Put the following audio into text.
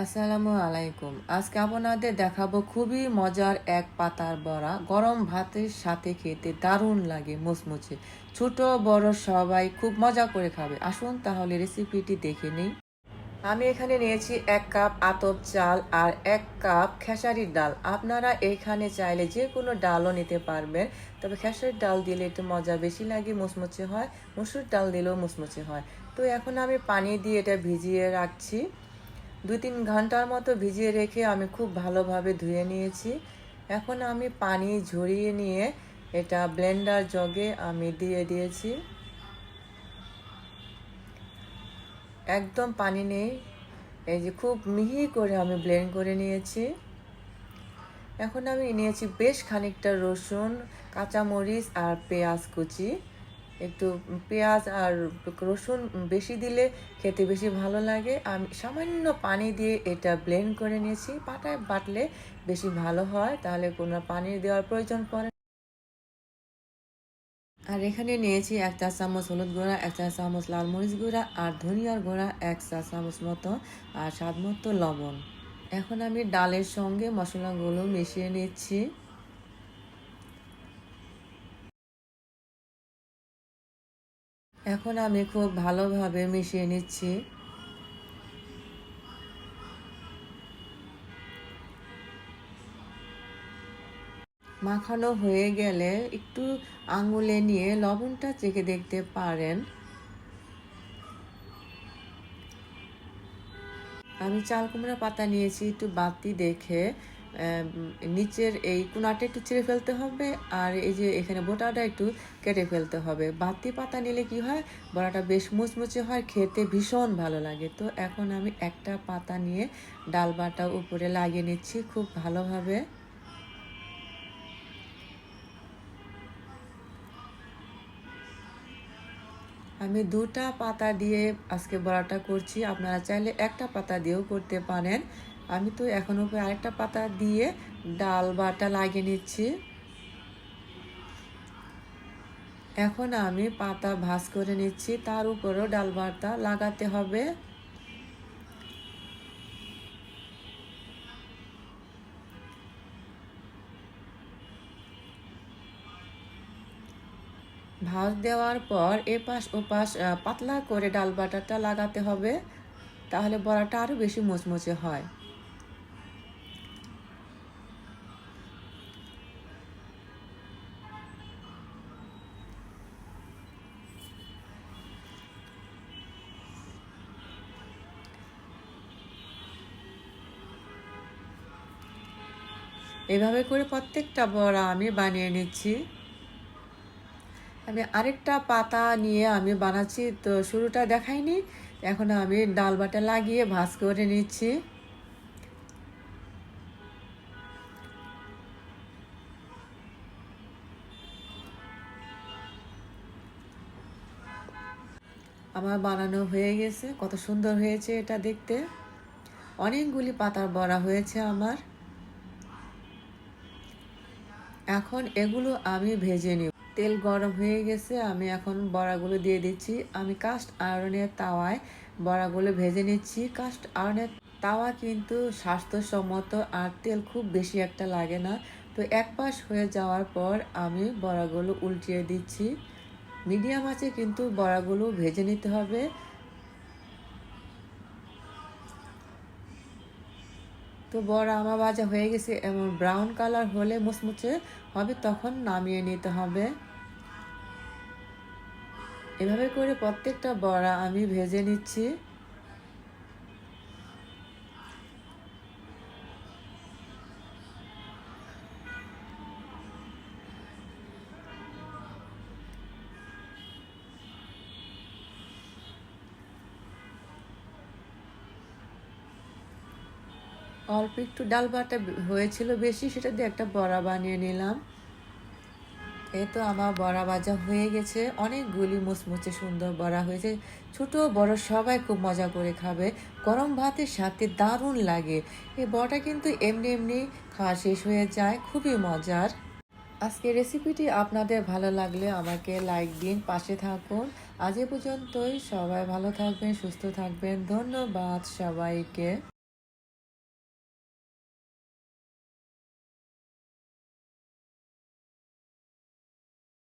আসসালামু আলাইকুম। আজকে আপনাদের দেখাবো খুবই মজার এক পাতার বড়া। গরম ভাতের সাথে খেতে দারুণ লাগে, মুচমুচে। ছোট বড় সবাই খুব মজা করে খাবে। আসুন তাহলে রেসিপিটি দেখে নিই। আমি এখানে নিয়েছি 1 কাপ আতপ চাল আর 1 কাপ খেসারির ডাল। আপনারা এখানে চাইলে যে কোনো ডালও নিতে পারবেন, তবে খেসারির ডাল দিলে একটু মজা বেশি লাগে, মুচমুচে হয়। মসুর ডাল দিলেও মুচমুচে হয়। তো এখন আমি পানি দিয়ে এটা ভিজিয়ে রাখছি। 2-3 ঘন্টার মতো ভিজিয়ে রেখে আমি খুব ভালোভাবে ধুয়ে নিয়েছি। এখন আমি পানি ঝরিয়ে নিয়ে এটা ব্লেন্ডার জগে আমি দিয়ে দিয়েছি। একদম পানি নেই, এই যে খুব মিহি করে আমি ব্লেন্ড করে নিয়েছি। এখন আমি নিয়েছি বেশ খানিকটা রসুন, কাঁচামরিচ আর পেঁয়াজ কুচি। একটু পেঁয়াজ আর রসুন বেশি দিলে খেতে বেশি ভালো লাগে। আমি সামান্য পানি দিয়ে এটা ব্লেন্ড করে নিয়েছি। পাটায় বাটলে বেশি ভালো হয়, তাহলে কোনো পানি দেওয়ার প্রয়োজন পড়ে। আর এখানে নিয়েছি 1 চা চামচ হলুদ গুঁড়া, 1 চা চামচ লাল মরিচ গুঁড়া আর ধনিয়ার গুঁড়া 1 চা চামচ মতো, আর স্বাদ মতো লবণ। এখন আমি ডালের সঙ্গে মশলাগুলো মিশিয়ে নিচ্ছি। এখন আমি খুব ভালোভাবে মিশিয়ে নিচ্ছি। মাখানো হয়ে গেলে একটু আঙুলে নিয়ে লবণটা চেখে দেখতে পারেন। আমি চাল কুমড়া পাতা নিয়েছি, একটু বাতি দেখে নিচের এই কোনাটা একটু ছিঁড়ে ফেলতে হবে, আর এই যে এখানে বোটাটা একটু কেটে ফেলতে হবে। বাতি পাতা নিলে কি হয়, বড়াটা বেশ মুচমুচে হয়, খেতে ভীষণ ভালো লাগে। তো এখন আমি একটা পাতা নিয়ে ডাল বাটা উপরে লাগিয়ে নিচ্ছি খুব ভালোভাবে। আমি 2টা পাতা দিয়ে আজকে বড়াটা করছি, আপনারা চাইলে একটা পাতা দিয়েও করতে পারেন। আমি তো এখন উপরে আরেকটা পাতা দিয়ে ডাল বাটা লাগিয়ে নিচ্ছি। এখন আমি পাতা ভাঁজ করে নিচ্ছি, তার উপরও ডাল বাটা লাগাতে হবে। ভাঁজ দেওয়ার পর এপাশ ওপাশ পাতলা করে ডাল বাটাটা লাগাতে হবে, তাহলে বড়াটা আরও বেশি মুচমুচে হয়। এভাবে করে প্রত্যেকটা বড়া আমি বানিয়ে নিচ্ছি। আমি আরেকটা পাতা নিয়ে আমি বানাচ্ছি, তো শুরুটা দেখাইনি। এখন আমি ডাল বাটা লাগিয়ে ভাঁজ করে নিচ্ছি। আমার বানানো হয়ে গেছে, কত সুন্দর হয়েছে এটা দেখতে। অনেকগুলি পাতার বড়া হয়েছে আমার। এখন এগুলো আমি ভেজে নিব। তেল গরম হয়ে গেছে, আমি এখন বড়াগুলো দিয়ে দিচ্ছি। আমি কাস্ট আয়রনের তাওয়ায় বড়াগুলো ভেজে নিচ্ছি। কাস্ট আয়রনের তাওয়া কিন্তু স্বাস্থ্যসম্মত, আর তেল খুব বেশি একটা লাগে না। তো এক পাশ হয়ে যাওয়ার পর আমি বড়াগুলো উল্টিয়ে দিচ্ছি। মিডিয়াম আঁচে কিন্তু বড়াগুলো ভেজে নিতে হবে। তো বড়া আমার ভাজা হয়ে গেছে, এমন ব্রাউন কালার হলে মুচমুচে হবে, তখন নামিয়ে নিতে হবে। এভাবে করে প্রত্যেকটা বড়া আমি ভেজে নিচ্ছি। অল্প একটু ডাল বাটা হয়েছিল বেশি, সেটা দিয়ে একটা বড়া বানিয়ে নিলাম। এই তো আমার বড়া ভাজা হয়ে গেছে, অনেকগুলি মুচমুচে সুন্দর বড়া হয়েছে। ছোট বড় সবাই খুব মজা করে খাবে, গরম ভাতের সাথে দারুণ লাগে। এই বড়াটা কিন্তু এমনি এমনি খাওয়া শেষ হয়ে যায়, খুবই মজার। আজকের রেসিপিটি আপনাদের ভালো লাগলে আমাকে লাইক দিন, পাশে থাকুন। আজ এ পর্যন্তই, সবাই ভালো থাকবেন, সুস্থ থাকবেন। ধন্যবাদ সবাইকে।